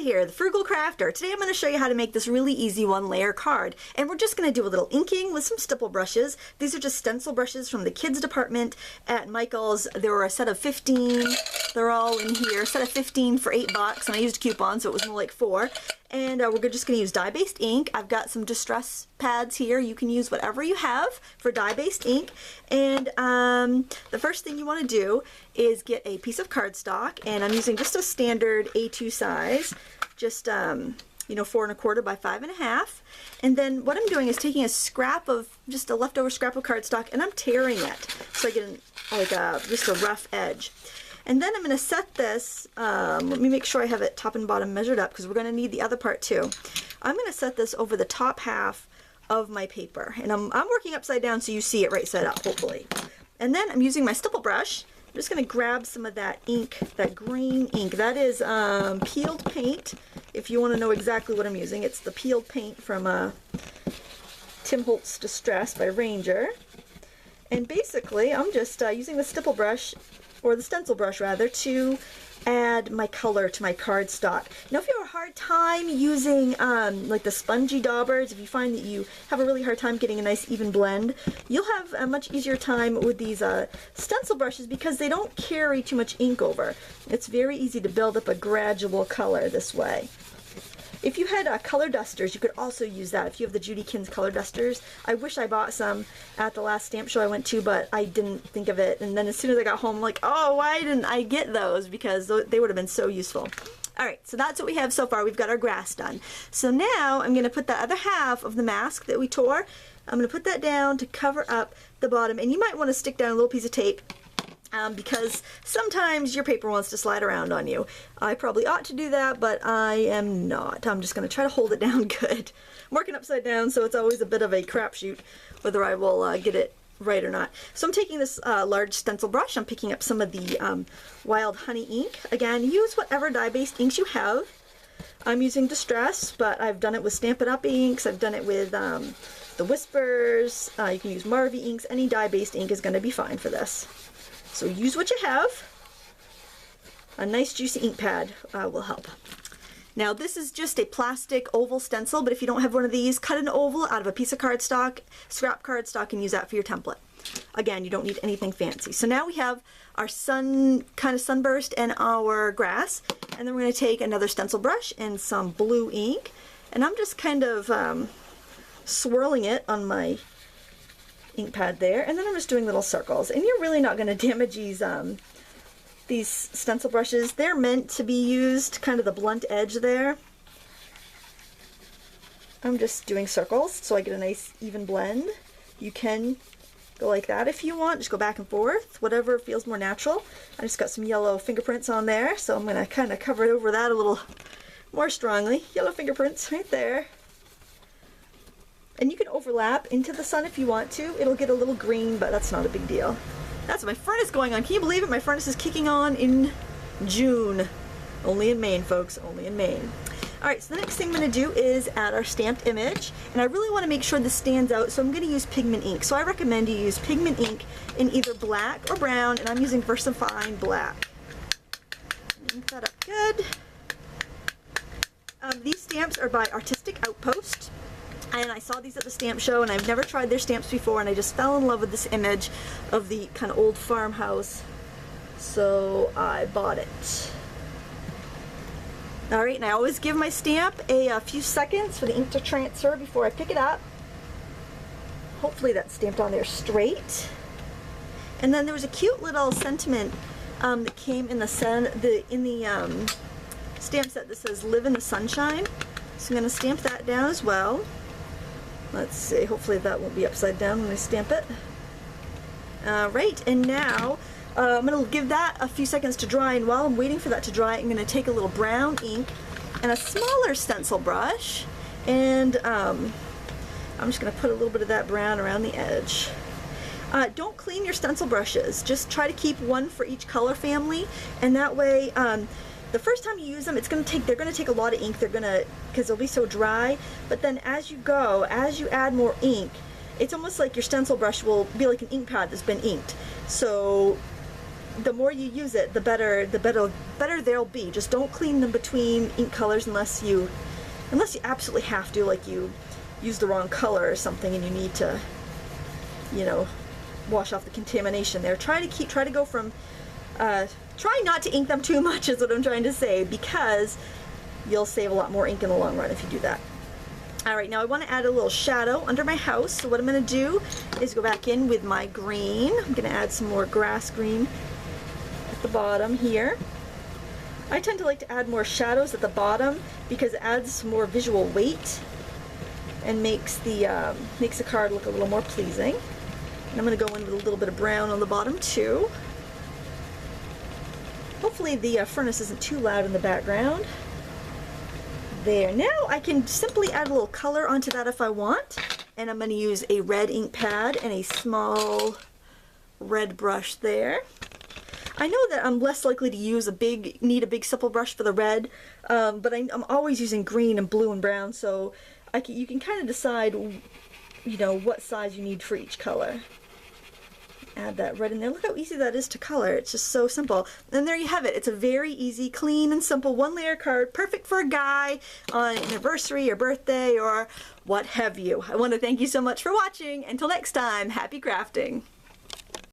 Lindsay here, the Frugal Crafter. Today I'm going to show you how to make this really easy one-layer card. And we're just going to do a little inking with some stipple brushes. These are just stencil brushes from the kids department at Michael's. There were a set of 15. They're all in here. A set of 15 for $8, and I used a coupon, so it was more like 4. And we're just going to use dye-based ink. I've got some distress pads here. You can use whatever you have for dye-based ink. And the first thing you want to do is get a piece of cardstock, and I'm using just a standard A2 size, just 4 1/4 by 5 1/2. And then what I'm doing is taking a scrap of, just a leftover scrap of cardstock, and I'm tearing it so I get just a rough edge. And then I'm going to set this, let me make sure I have it top and bottom measured up because we're going to need the other part too. I'm going to set this over the top half of my paper, and I'm working upside down so you see it right side up, hopefully. And then I'm using my stipple brush. I'm just going to grab some of that ink, that green ink. That is peeled paint, if you want to know exactly what I'm using. It's the peeled paint from Tim Holtz Distress by Ranger. And basically, I'm just using the stipple brush, or the stencil brush rather, to add my color to my cardstock. Now if you have a hard time using like the spongy daubers, if you find that you have a really hard time getting a nice even blend, you'll have a much easier time with these stencil brushes because they don't carry too much ink over. It's very easy to build up a gradual color this way. If you had color dusters, you could also use that. If you have the Judykins color dusters, I wish I bought some at the last stamp show I went to, but I didn't think of it. And then as soon as I got home, I'm like, oh, why didn't I get those? Because they would have been so useful. All right, so that's what we have so far. We've got our grass done. So now I'm going to put the other half of the mask that we tore. I'm going to put that down to cover up the bottom. And you might want to stick down a little piece of tape, because sometimes your paper wants to slide around on you. I probably ought to do that, but I am not. I'm just going to try to hold it down good. I'm working upside down, so it's always a bit of a crapshoot whether I will get it right or not. So I'm taking this large stencil brush. I'm picking up some of the Wild Honey ink. Again, use whatever dye-based inks you have. I'm using Distress, but I've done it with Stampin' Up! Inks. I've done it with the Whispers. You can use Marvy inks. Any dye-based ink is going to be fine for this. So use what you have. A nice juicy ink pad will help. Now this is just a plastic oval stencil, but if you don't have one of these, cut an oval out of a piece of cardstock, scrap cardstock, and use that for your template. Again, you don't need anything fancy. So now we have our sunburst and our grass, and then we're going to take another stencil brush and some blue ink, and I'm just kind of swirling it on my ink pad there, and then I'm just doing little circles. And you're really not going to damage these stencil brushes. They're meant to be used, kind of the blunt edge there. I'm just doing circles so I get a nice even blend. You can go like that if you want, just go back and forth, whatever feels more natural. I just got some yellow fingerprints on there, so I'm going to kind of cover over that a little more strongly. Yellow fingerprints right there. And you can overlap into the sun if you want to. It'll get a little green, but that's not a big deal. That's my furnace going on. Can you believe it? My furnace is kicking on in June. Only in Maine, folks. Only in Maine. All right, so the next thing I'm going to do is add our stamped image. And I really want to make sure this stands out, so I'm going to use pigment ink. So I recommend you use pigment ink in either black or brown, and I'm using VersaFine Black. Ink that up good. These stamps are by Artistic Outpost. And I saw these at the stamp show, and I've never tried their stamps before, and I just fell in love with this image of the kind of old farmhouse, so I bought it. Alright, and I always give my stamp a few seconds for the ink to transfer before I pick it up. Hopefully that's stamped on there straight. And then there was a cute little sentiment that came in the stamp set that says "Live in the Sunshine." So I'm going to stamp that down as well. Let's see, hopefully that won't be upside down when I stamp it. Right, and now I'm going to give that a few seconds to dry, and while I'm waiting for that to dry, I'm going to take a little brown ink and a smaller stencil brush, and I'm just going to put a little bit of that brown around the edge. Don't clean your stencil brushes, just try to keep one for each color family, and that way the first time you use them, they're going to take a lot of ink, because they'll be so dry, but then as you add more ink, it's almost like your stencil brush will be like an ink pad that's been inked. So the more you use it, the better they'll be. Just don't clean them between ink colors unless you absolutely have to, like you use the wrong color or something and you need to, you know, wash off the contamination there. Try to go from, try not to ink them too much is what I'm trying to say, because you'll save a lot more ink in the long run if you do that. Alright, now I want to add a little shadow under my house, so what I'm going to do is go back in with my green. I'm going to add some more grass green at the bottom here. I tend to like to add more shadows at the bottom because it adds more visual weight and makes the card look a little more pleasing. And I'm going to go in with a little bit of brown on the bottom too. Hopefully the furnace isn't too loud in the background. There. Now I can simply add a little color onto that if I want, and I'm going to use a red ink pad and a small red brush there. I know that I'm less likely to use need a big supple brush for the red, but I'm always using green and blue and brown, so you can kind of decide, you know, what size you need for each color. Add that red in there. Look how easy that is to color. It's just so simple. And there you have it. It's a very easy, clean, and simple one-layer card, perfect for a guy on an anniversary or birthday or what have you. I want to thank you so much for watching. Until next time, happy crafting.